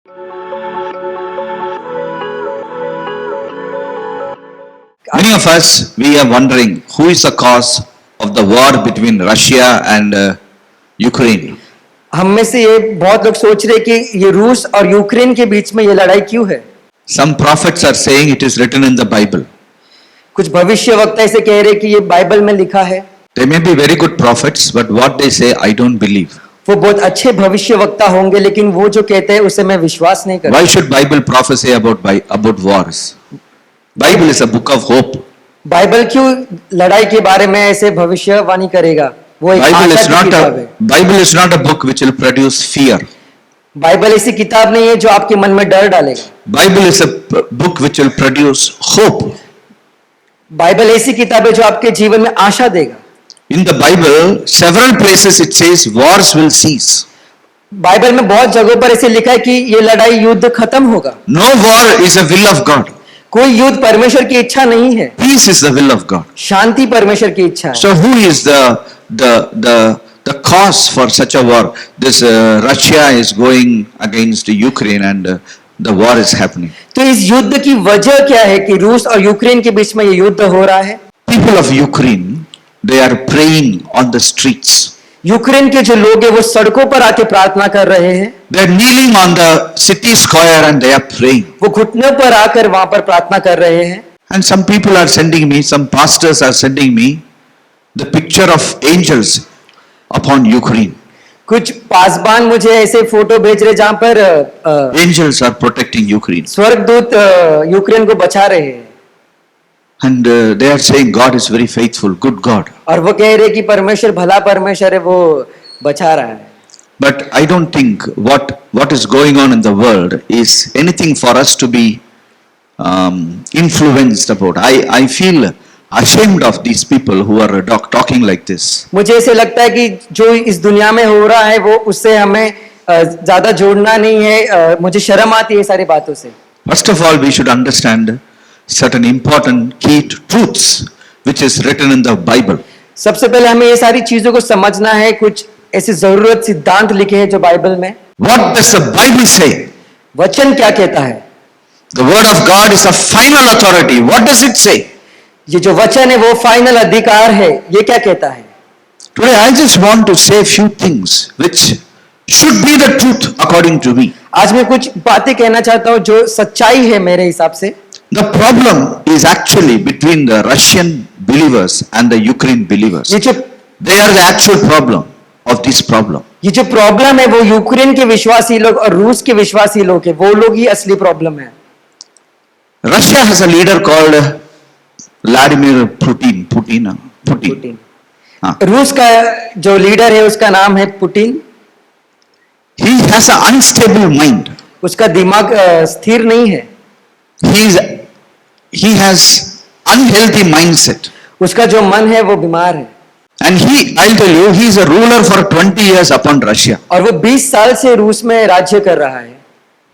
Many of us, we are wondering who is the cause of the war between Russia and Ukraine. हम में से ये बहुत लोग सोच रहे कि ये रूस और यूक्रेन के बीच में ये लड़ाई क्यों है। Some prophets are saying it is written in the Bible. कुछ भविष्यवक्ता ऐसे कह रहे कि ये बाइबल में लिखा है। They may be very good prophets, but what they say, I don't believe. वो बहुत अच्छे भविष्यवक्ता होंगे, लेकिन वो जो कहते हैं उसे मैं विश्वास नहीं करता। Why should Bible prophesy about wars? Bible is a book of hope. Bible क्यों लड़ाई के बारे में ऐसे भविष्यवाणी करेगा? वो एक Bible आशा is की not किताब है। Bible is not a book which will produce fear. Bible ऐसी किताब नहीं है जो आपके मन में डर डालेगा। Bible is a book which will produce hope. Bible ऐसी किताब है जो आपके जीवन में आशा देगा। In the Bible, several places it says wars will cease. Bible में बहुत जगहों पर ऐसे लिखा है कि ये लड़ाई युद्ध खत्म होगा। No war is a will of God. कोई युद्ध परमेश्वर की इच्छा नहीं है। Peace is the will of God. शांति परमेश्वर की इच्छा है। So who is the cause for such a war? This Russia is going against Ukraine and the war is happening. तो इस युद्ध की वजह क्या है कि रूस और यूक्रेन के बीच में ये युद्ध हो रहा है? People of Ukraine, they are praying on the streets. Ukraine के जो लोग हैं वो सड़कों पर आके प्रार्थना कर रहे हैं। They are kneeling on the city square and they are praying. वो घुटनों पर आकर वहां पर प्रार्थना कर रहे हैं। And some people are sending me, some pastors are sending me the picture of angels upon Ukraine. कुछ पासबान मुझे ऐसे फोटो भेज रहे जहां पर Angels are protecting Ukraine. स्वर्गदूत यूक्रेन को बचा रहे हैं। And they are saying God is very faithful, good God. और वो कह रहे कि परमेश्वर भला परमेश्वर है, वो बचा रहा है। But I don't think what is going on in the world is anything for us to be influenced about. I feel ashamed of these people who are talking like this. मुझे ऐसे लगता है कि जो इस दुनिया में हो रहा है वो उससे हमें ज्यादा जोड़ना नहीं है। मुझे शर्म आती है सारी बातों से। First of all, we should understand certain important key truths which is written in the Bible. सबसे पहले हमें ये सारी चीजों को समझना है। कुछ ऐसे जरूरत सिद्धांत लिखे हैं जो बाइबल में। What does the Bible say? वचन क्या कहता है? The word of God is a final authority. What does it say? ये जो वचन है वो फाइनल अधिकार है। ये क्या कहता है? Today I just want to say a few things which should be the truth according to me. आज मैं कुछ बातें कहना चाहता हूँ जो सच्चाई है मेरे हिसाब से। The problem is actually between the Russian believers and the Ukraine believers. ये जो They are the actual problem of this problem. ये जो प्रॉब्लम है वो यूक्रेन के विश्वासी लोग और रूस के विश्वासी लोग है, वो लोग ही असली प्रॉब्लम है। Russia has a leader called Vladimir Putin. हाँ. रूस का जो लीडर है उसका नाम है Putin. He has an unstable mind. उसका दिमाग स्थिर नहीं है। He has unhealthy mindset. उसका जो मन है वो बीमार है। And I'll tell you, he is a ruler for 20 years upon Russia. और वो 20 साल से रूस में राज्य कर रहा है।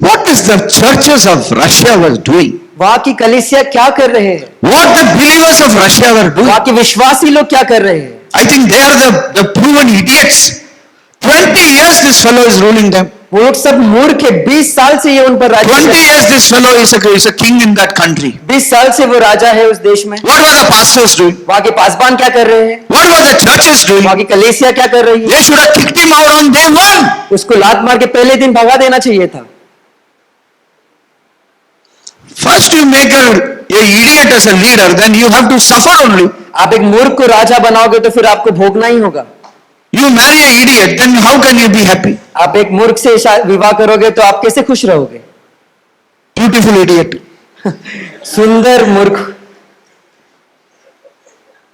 What is the churches of Russia was doing? वहां की कलीसिया क्या कर रहे हैं? What the believers of Russia were doing? वहां के विश्वासी लोग क्या कर रहे हैं? I think they are the proven idiots. 20 years this fellow is ruling them. वो लोग सब मूर्ख है। 20 साल से ये उन पर राज्य 20 years this fellow is a king in that country. 20 साल से वो राजा है उस देश में। What were the pastors doing? वहां के पासबान क्या कर रहे हैं? What were the churches doing? वहां की कलीसिया क्या कर रही है? They should have kicked him out on day one. उसको लात मार के पहले दिन भगा देना चाहिए था। First you make a idiot as a leader, then you have to suffer only. आप एक मूर्ख को राजा बनाओगे तो फिर आपको भोगना ही होगा। You marry an idiot, then how can you be happy? आप एक मूर्ख से विवाह करोगे तो आप कैसे खुश रहोगे? Beautiful idiot. सुंदर मूर्ख।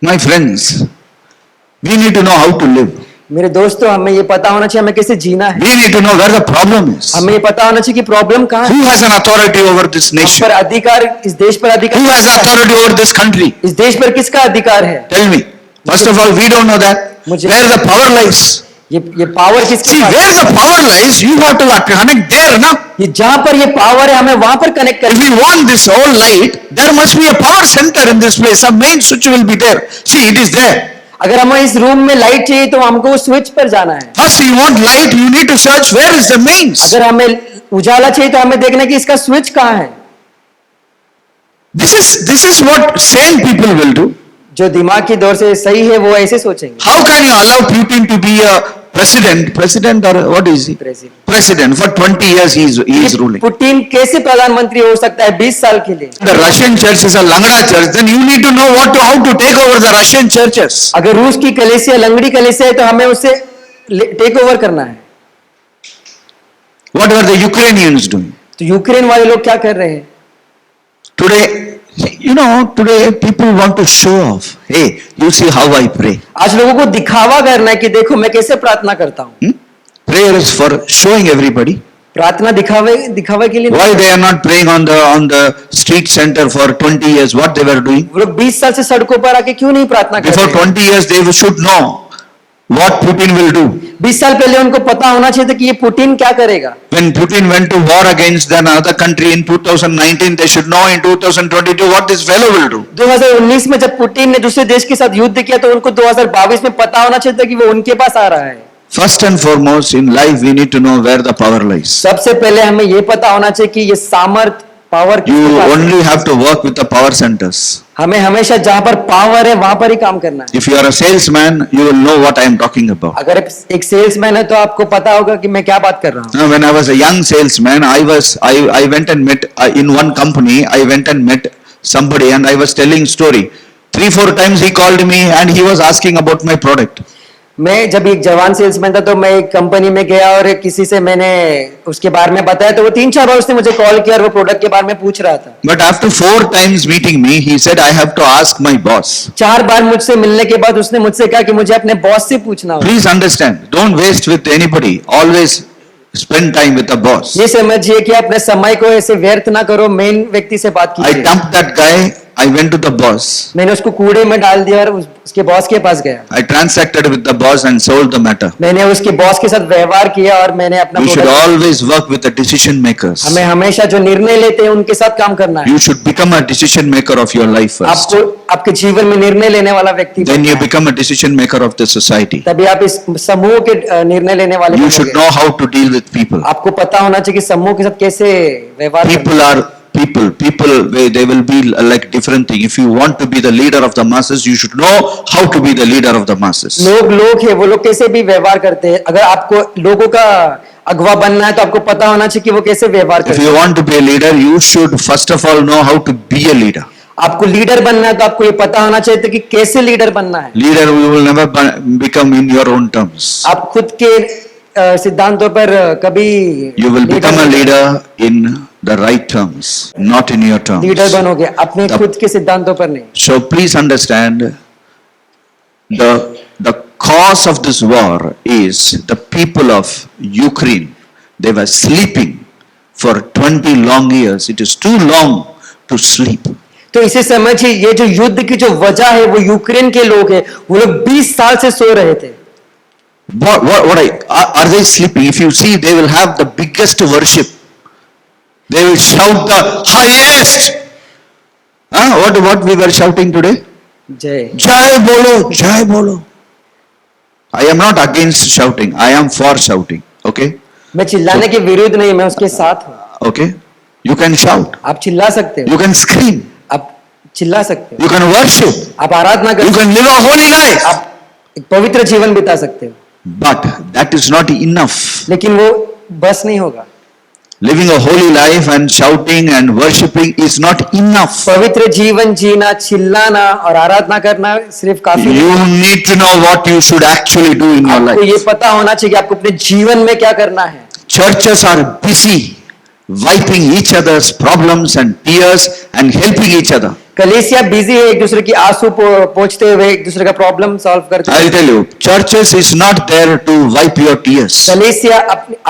My friends, we need to know how to live. मेरे दोस्तों, हमें ये पता होना चाहिए हमें कैसे जीना है। We need to know where the problem is. हमें ये पता होना चाहिए कि प्रॉब्लम कहाँ है। Who has an authority over this हम nation? पर अधिकार, इस देश पर अधिकार। Who has authority over this country? इस देश पर किसका अधिकार है? Tell me. First of all, we don't know that. Where the power lies. ये पावर किसके See, pass? where the power lies, you have to connect there, na? ये जहां पर ये पावर है हमें वहां पर कनेक्ट If करना। we want this all light, there must be a power center in this place. A main switch will be there. See, it is there. अगर हमें इस रूम में लाइट चाहिए तो हमको उस स्विच पर जाना है। First, you want light, you need to search where is the mains. अगर हमें उजाला चाहिए तो हमें देखना कि इसका स्विच कहाँ है। This is what sane people will do. जो दिमाग की दौर से सही है वो ऐसे सोचेंगे। How can you allow Putin to be a president or what is he? President for 20 years he is ruling. Putin कैसे प्रधानमंत्री हो सकता है 20 साल के लिए? The Russian church is a Langda church, then you need to know how to take over the Russian churches. अगर रूस की कलीसिया लंगड़ी कलीसिया है तो हमें उसे टेक ओवर करना है। What were the Ukrainians doing? तो यूक्रेन वाले लोग क्या कर रहे हैं? Today people want to show off. Hey, you see how I pray. आज लोगों को दिखावा करना है कि देखो मैं कैसे प्रार्थना करता हूँ। Prayer is for showing everybody. प्रार्थना दिखावे के लिए Why they are not praying on the street center for 20 years? What they were doing? वो लोग 20 साल से सड़कों पर आके क्यों नहीं प्रार्थना कर Before रहे? 20 years they should know what Putin will do. 20 साल पहले उनको पता होना चाहिए था कि ये पुतिन क्या करेगा। When Putin went to war against another country in 2019, they should know in 2022 what this fellow will do. 2019 में जब पुतिन ने दूसरे देश के साथ युद्ध किया तो उनको 2022 में पता होना चाहिए था कि वो उनके पास आ रहा है। First and foremost, in life we need to know where the power lies. सबसे पहले हमें ये पता होना चाहिए कि ये सामर्थ power You only have to work with the power centers. हमें हमेशा जहां पर पावर है वहां पर ही काम करना है। If you are a salesman, you will know what I am talking about. अगर एक सेल्समैन है तो आपको पता होगा कि मैं क्या बात कर रहा हूँ। Now, when I was a young salesman, I went and met in one company. I went and met somebody, and I was telling story. 3-4 times he called me, and he was asking about my product. मैं जब एक जवान salesman था तो मैं एक company में गया और किसी से मैंने उसके बारे में बताया तो वो 3-4 बार उसने मुझे कॉल किया और वो प्रोडक्ट के बारे में पूछ रहा था। But after 4 times meeting me, he said, I have to ask my boss. 4 बार मुझसे मिलने के बाद उसने मुझसे कहा कि मुझे अपने बॉस से पूछना होगा। Please understand, don't waste with anybody. Always spend time with the boss. ये समझिए कि अपने समय को ऐसे व्यर्थ ना करो, मेन व्यक्ति से बात I कीजिए। dumped that guy. I went to the boss. मैंने उसको कूड़े में डाल दिया और उसके बॉस के पास गया। I transacted with the boss and sold the matter. मैंने उसके बॉस के साथ व्यवहार किया और मैंने अपना You should product- always work with the decision makers. हमें हमेशा जो निर्णय लेते हैं उनके साथ काम करना है। You should become a decision maker of your life first. आपको आपके जीवन में निर्णय लेने वाला व्यक्ति Then you बनना है। become a decision maker of the society. तभी आप इस समूह के निर्णय लेने वाले You बनोगे। should know how to deal with people. आपको पता होना चाहिए कि समूह के साथ कैसे व्यवहार करना People are people. People, they will be like different thing. If you want to be the leader of the masses, you should know how to be the leader of the masses. लोग है वो लोग कैसे भी व्यवहार करते हैं। अगर आपको लोगों का अगवा बनना है तो आपको पता होना चाहिए कि वो कैसे व्यवहार If करते हैं। you want to be a leader, you should first of all know how to be a leader. आपको लीडर बनना है तो आपको ये पता होना चाहिए कि कैसे लीडर बनना है। Leader you will never become in your own terms. आप खुद के सिद्धांतों पर कभी You will become a leader in the right terms, not in your terms. Leader बनोगे अपने The- खुद के सिद्धांतों पर नहीं। So please understand, the cause of this war is the people of Ukraine. They were sleeping for 20 long years. It is too long to sleep. तो इसे समझिए ये जो युद्ध की जो वजह है वो यूक्रेन के लोग हैं। वो लोग 20 साल से सो रहे थे। Are they sleeping? If you see, they will have the biggest worship. They will shout the highest. What we were shouting today? जय Jai bolo, Jai bolo. I am not against shouting. I am for shouting. Okay? मैं चिल्लाने के विरुद्ध नहीं, मैं उसके साथ हूँ। Okay? You can shout. आप चिल्ला सकते हो, You can scream. आप चिल्ला सकते हो, You can worship. आप आराधना कर You सकते can live a holy life. हो, आप एक पवित्र जीवन बिता सकते हो। But that is not enough. लेकिन वो बस नहीं होगा। Living a holy life and shouting and worshipping is not enough. पवित्र जीवन जीना, चिल्लाना और आराधना करना सिर्फ काफी नहीं। You need to know what you should actually do in your आपको ये life. पता होना चाहिए कि आपको अपने जीवन में क्या करना है। Churches are busy wiping each other's problems and tears and helping each other. कलीसिया बिजी है एक दूसरे की आंसू पोंछते हुए एक दूसरे का प्रॉब्लम सॉल्व करते I'll हुए। tell you, churches is not there to wipe your tears. कलीसिया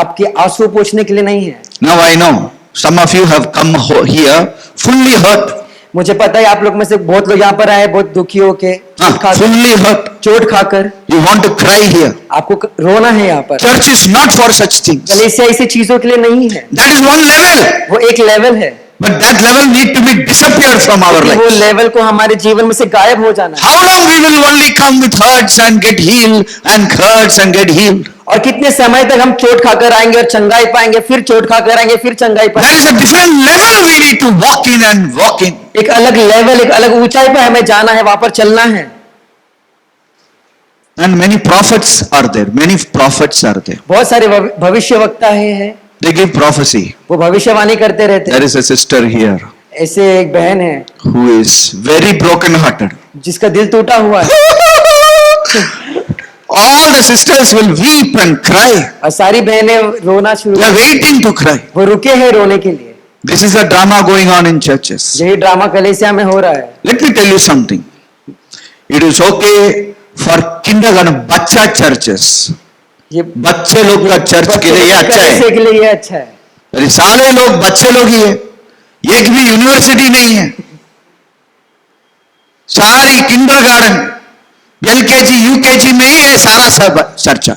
आपके आंसू पोंछने के लिए नहीं है। Now I know some of you have come here fully hurt. मुझे पता है आप लोग में से बहुत लोग यहाँ पर आए बहुत दुखी होके, चोट खाकर, Fully hurt. चोट खाकर। You want to cry here. आपको रोना है यहाँ पर। Church is not for such things. कलीसिया ऐसी चीजों के लिए नहीं है। That is one level. वो एक लेवल है, But that level need to be disappeared from our लेकिन वो lives. लेवल को हमारे जीवन में से गायब हो जाना है। How long we will only come with hurts and get healed and hurts and get healed? और कितने समय तक हम चोट खाकर आएंगे और चंगाई पाएंगे, फिर चोट खाकर आएंगे, फिर चंगाई There पाएंगे। is a different level we need to walk in and walk in. एक अलग लेवल, एक अलग ऊंचाई पर हमें जाना है, वहां पर चलना है। And many prophets are there. Many prophets are there. बहुत सारे भविष्यवक्ता हैं, They give prophecy. वो भविष्यवाणी करते रहते There हैं। is a sister here ऐसे एक बहन है who is very broken hearted. जिसका दिल टूटा हुआ है, All the sisters will weep and cry. और सारी बहनें रोना शुरू They are waiting to cry. वो रुके हैं रोने के लिए। This is a drama going on in churches. यही ड्रामा कलीसिया में हो रहा है। Let me tell you something. It is okay for kindergarten बच्चा churches. ये बच्चे लोग का चर्च के लिए ये अच्छा कलीसिया है। के लिए ये अच्छा है। अरे सारे लोग बच्चे लोग ही है, एक भी यूनिवर्सिटी नहीं है। सारी किंडरगार्टन, एलकेजी, यूकेजी में ही है सारा सब चर्चा।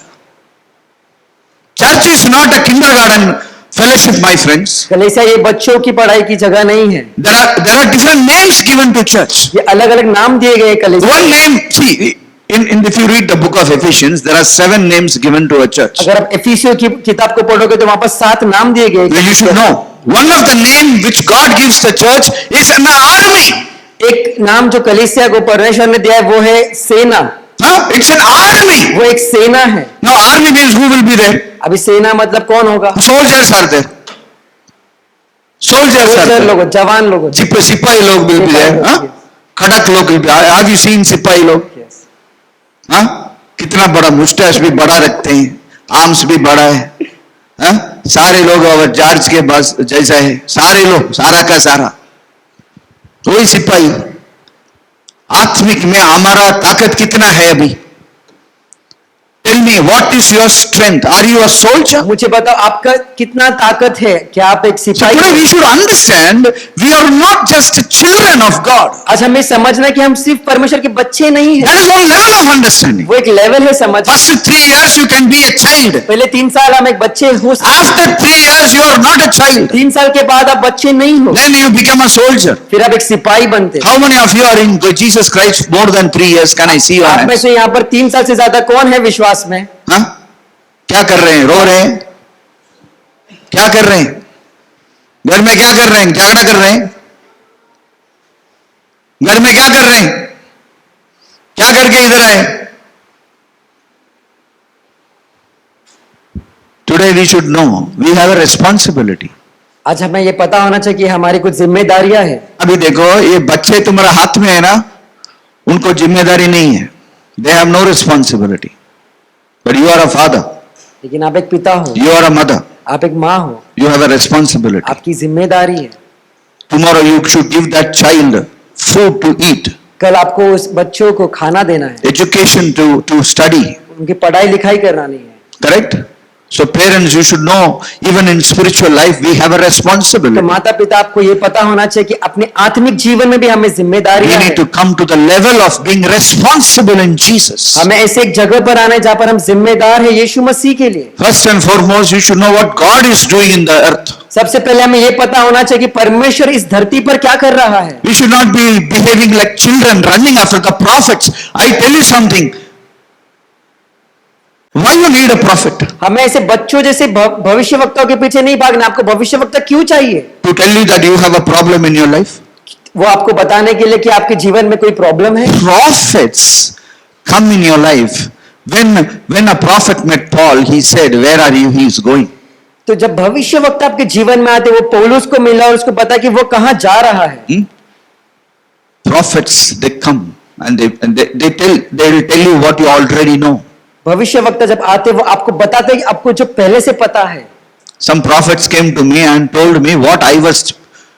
Church is not a kindergarten fellowship my friends. कलीसिया ये बच्चों की पढ़ाई की जगह नहीं है। There are different names given to church. ये अलग अलग नाम दिए गए कलीसिया। One name, see, if you read the book of Ephesians, there are 7 names given to a church. अगर आप एफिसियों की किताब को पढ़ोगे तो वहां पर 7 नाम दिए गए। You should know. One of the name which God gives the church is an army. एक नाम जो कलीसिया को परमेश्वर ने दिया है वो है सेना। Huh? It's an army. वो एक सेना है। Now army means who will be there? अभी सेना मतलब कौन होगा? Soldiers are there. Soldiers are soldier there. लोग, जवान लोग। सिपाही लोग will be there. Huh? खड़क लोग will be there. Have you seen सिपाही लोग? हाँ? कितना बड़ा मुस्टैच भी बड़ा रखते हैं, आर्म्स भी बड़ा है। हाँ? सारे लोग और जॉर्ज के बस जैसा है, सारे लोग, सारा का सारा वही सिपाही। आत्मिक में हमारा ताकत कितना है अभी? Tell me, what is your strength? Are you a soldier? मुझे बताओ आपका कितना ताकत है? क्या आप एक So सिपाही today हैं? we should understand we are not just children of God. आज हमें समझना है कि हम सिर्फ परमेश्वर के बच्चे नहीं हैं। That is one level of understanding. वो एक लेवल है समझ। First 3 years you can be a child. पहले 3 साल हम एक बच्चे हो सकते हैं। After 3 years you are not a child. 3 साल के बाद आप बच्चे नहीं हो, Then you become a soldier. फिर आप एक सिपाही बनते हैं। How many of you are in Jesus Christ more than 3 years? Can I see your आप में hands? से यहाँ पर 3 साल से ज्यादा कौन है विश्वास में? हाँ? क्या कर रहे हैं? रो रहे हैं? क्या कर रहे हैं? घर में क्या कर रहे हैं? झगड़ा कर रहे हैं? घर में क्या कर रहे हैं? क्या करके इधर आए? Today we should know we have a responsibility. आज हमें ये पता होना चाहिए कि हमारी कुछ जिम्मेदारियां हैं। अभी देखो, ये बच्चे तुम्हारा हाथ में है ना, उनको जिम्मेदारी नहीं है। They have no responsibility. But you are a father. लेकिन आप एक पिता हो, You are a mother. आप एक माँ हो, You have a responsibility. आपकी जिम्मेदारी है। Tomorrow you should give that child food to eat, कल आपको उस बच्चों को खाना देना है, education to study. उनकी पढ़ाई लिखाई करानी है। Correct? So parents, you should know, even in spiritual life, we have a तो responsibility. माता पिता आपको ये पता होना चाहिए कि अपने आत्मिक जीवन में भी हमें जिम्मेदारी We है। need to come to the level of being responsible in Jesus. हमें ऐसे एक जगह पर आना है जहाँ पर हम जिम्मेदार है यीशु मसीह के लिए। First and foremost, you should know what God is doing in the earth. सबसे पहले हमें ये पता होना चाहिए कि परमेश्वर इस धरती पर क्या कर रहा है। We should not be behaving like children running after the prophets. I tell you something. Why you need a prophet? हमें ऐसे बच्चों जैसे भविष्यवक्ताओं के पीछे नहीं भागना। आपको भविष्यवक्ता क्यों चाहिए? To tell you that you have a problem in your life. वो आपको बताने के लिए कि आपके जीवन में कोई प्रॉब्लम है। Prophets come in your life. When a prophet met Paul, he said, "Where are you?" He is going. तो जब भविष्यवक्ता आपके जीवन में आते, वो पौलुस को मिला और उसको पता कि वो कहाँ जा रहा है। Prophets, they come and they will tell you what you already know. भविष्यवक्ता जब आते वो आपको बताते हैं कि आपको जो पहले से पता है। Some prophets came to me and told me what I was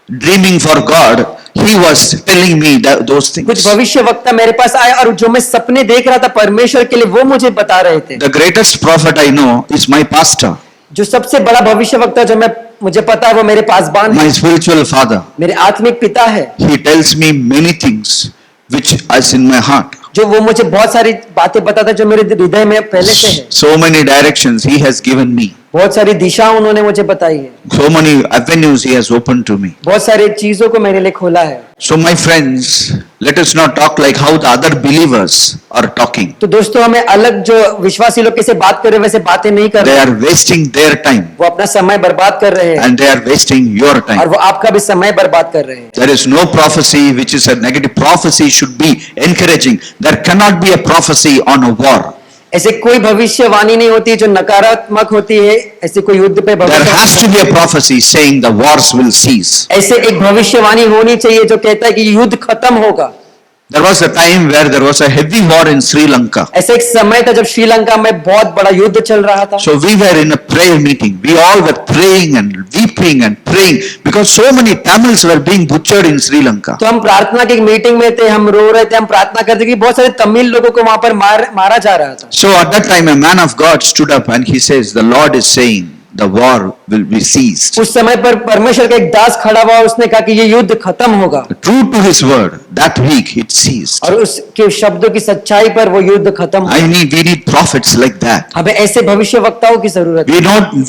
dreaming for God. He was telling me those things. कुछ भविष्यवक्ता मेरे पास आए और जो मैं सपने देख रहा था परमेश्वर के लिए वो मुझे बता रहे थे। The greatest prophet I know is my pastor, जो सबसे बड़ा भविष्यवक्ता जो मुझे पता है वो मेरे पासबान है, my spiritual father. मेरे आत्मिक पिता है। He tells me many things which is in my heart. जो वो मुझे बहुत सारी बातें बताता है जो मेरे हृदय में पहले से है। So many directions he has given me. बहुत सारी दिशा उन्होंने मुझे बताई है, So many avenues He has opened to me. बहुत सारी चीजों को मेरे लिए खोला है। So my friends, let us not talk like how the other believers are talking. तो दोस्तों हमें अलग जो विश्वासी लोग कैसे बात कर रहे हैं वैसे बातें नहीं कर They रहे, are wasting their time वो अपना समय बर्बाद कर रहे हैं and they are wasting your और time. वो आपका भी समय बर्बाद कर रहे हैं। There is no prophecy which is a negative. Prophecy should be encouraging. There cannot be a prophecy on a war. ऐसे कोई भविष्यवाणी नहीं होती जो नकारात्मक होती है, ऐसे कोई युद्ध पे There has to भविष्य, be a prophecy saying the wars will cease. ऐसे एक भविष्यवाणी होनी चाहिए जो कहता है कि युद्ध खत्म होगा। There was a time where there was a heavy war in Sri Lanka. ऐसे एक समय था जब श्रीलंका में बहुत बड़ा युद्ध चल रहा था। So we were in a prayer meeting. We all were praying and weeping and praying because so many Tamils were being butchered in Sri Lanka. तो हम प्रार्थना की एक मीटिंग में थे, हम रो रहे थे, हम प्रार्थना करते कि बहुत सारे तमिल लोगों को वहां पर मारा जा रहा था। So at that time a man of God stood up and he says, the Lord is saying the war will be ceased. उस समय पर परमेश्वर का एक दास खड़ा हुआ, उसने कहा कि ये युद्ध खत्म होगा True to his word, that week it ceased. और उसके शब्दों की सच्चाई पर वो युद्ध खत्म हुआ। We need prophets like that. हमें ऐसे भविष्यवक्ताओं की जरूरत है।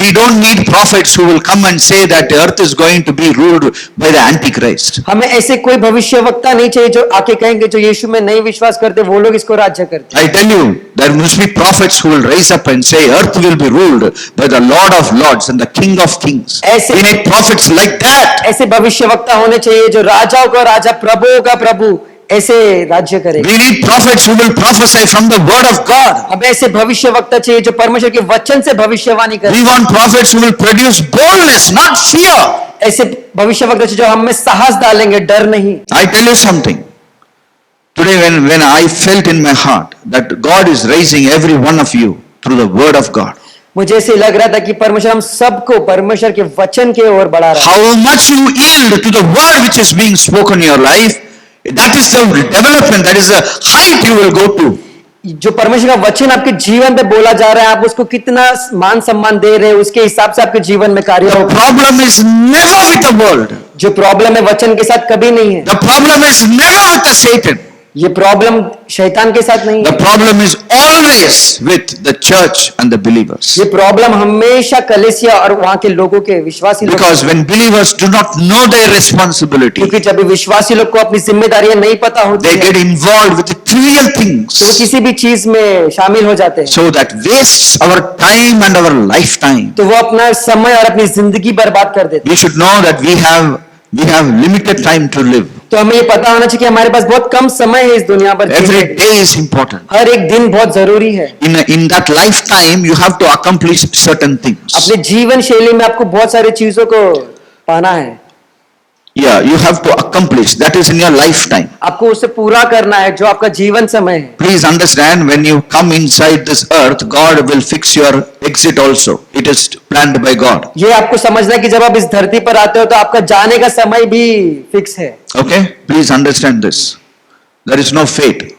We don't need prophets who will come and say that the earth is going to be ruled by the Antichrist. हमें ऐसे कोई भविष्यवक्ता नहीं चाहिए जो आके कहेंगे जो यीशु में नहीं विश्वास करते वो लोग इसको राज्य करते। I tell you, there must be prophets who will rise up and say earth will be ruled by the Lord of Lords and the King of Kings. ऐसे- We need prophets like that. ऐसे भविष्यवक्ता होने चाहिए जो राजाओं का राजा, प्रभुओं का प्रभु ऐसे राज्य करेगा। We need prophets who will prophesy from the word of God. हमें ऐसे भविष्यवक्ता चाहिए जो परमेश्वर के वचन से भविष्यवाणी करे। We want prophets who will produce boldness, not fear. ऐसे भविष्यवक्ता चाहिए जो हमें साहस डालेंगे, डर नहीं। I tell you something. Today when I felt in my heart that God is raising every one of you through the word of God. मुझे ऐसे लग रहा था कि परमेश्वर हम सबको परमेश्वर के वचन के ओर बढ़ा रहा है। How much you yield to the word which is being spoken in your life, that is the development, that is the height you will go to. जो परमेश्वर का वचन आपके जीवन पे बोला जा रहा है, आप उसको कितना मान सम्मान दे रहे हैं, उसके हिसाब से आपके जीवन में कार्य The होगा। problem is never with the world. जो प्रॉब्लम है वचन के साथ कभी नहीं है, The problem is never with the Satan. ये प्रॉब्लम शैतान के साथ नहीं The है, problem is always with the church and the believers. ये प्रॉब्लम हमेशा कलीसिया और वहां के लोगों के विश्वासी लोग, Because when believers do not know their responsibility, क्योंकि जब विश्वासी लोग को अपनी जिम्मेदारियां नहीं पता होती they है get involved with the trivial तो वो things. किसी भी चीज में शामिल हो जाते हैं, So that wastes our time and our lifetime. तो वो अपना समय और अपनी जिंदगी बर्बाद कर देते हैं। We should know that we have limited time to live. तो हमें ये पता होना चाहिए कि हमारे पास बहुत कम समय है इस दुनिया पर जीने Every के लिए। day is important. हर एक दिन बहुत जरूरी है। In that lifetime, you have to accomplish certain things. अपने जीवन शैली में आपको बहुत सारी चीजों को पाना है, Yeah, you have to accomplish. That is in your lifetime. आपको उसे पूरा करना है जो आपका जीवन समय है। Please understand, when you come inside this earth, God will fix your exit also. It is planned by God. ये आपको समझना है कि जब आप इस धरती पर आते हो तो आपका जाने का समय भी फिक्स है। Okay? Please understand this. There is no fate.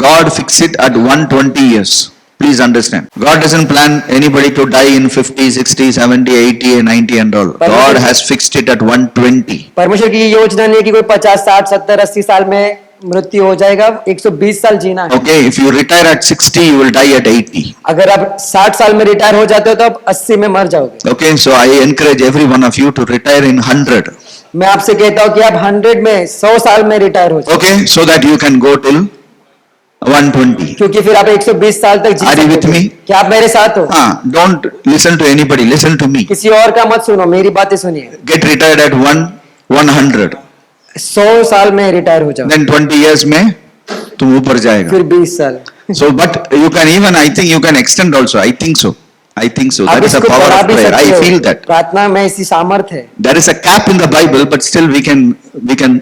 God fixed it at 120 years. Please understand. God doesn't plan anybody to die in 50, 60, 70, 80, and 90 and all. God has fixed it at 120. परमेश्वर की ये योजना नहीं है कि कोई 50, 60, 70, 80 साल में मृत्यु हो जाएगा, 120 साल जीना है। Okay? If you retire at 60, you will die at 80. अगर आप 60 साल में रिटायर हो जाते हो तो आप 80 में मर जाओगे। Okay? So I encourage every one of you to retire in 100. मैं आपसे कहता हूँ कि आप 100 में 100 साल में रिटायर हो जाओ, Okay? So that you can go till 120. क्योंकि फिर आप 120 साल तक जी Are you with सकोगे। me? क्या आप मेरे साथ हो? Don't listen to anybody. Listen to me. किसी और का मत सुनो, मेरी बातें सुनिए। Get retired at 100. 100 साल में रिटायर हो जाओ, Then 20 years में तुम ऊपर जाएगा. फिर 20 साल। So, but you can even, I think you can extend also. I think so. आप That is the इसको power बढ़ा of भी prayer. सकते I हो। feel that. प्रार्थना में ऐसी सामर्थ है। There is a cap in the Bible, but still we can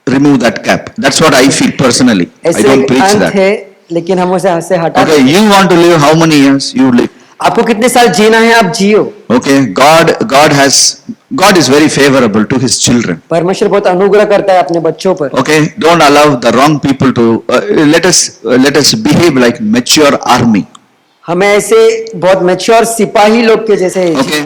remove that cap. That's what I feel personally. I ऐसे don't एक preach अंत that. है, लेकिन हम उसे से हटा Okay, दें। you want to live how many years? You live. आपको कितने साल जीना है, आप जियो। Okay, God is very favorable to His children. परमेश्वर बहुत अनुग्रह करता है अपने बच्चों पर। Okay, don't allow the wrong people to. Let us behave like mature army. हमें ऐसे बहुत मैच्योर सिपाही लोग के जैसे Okay.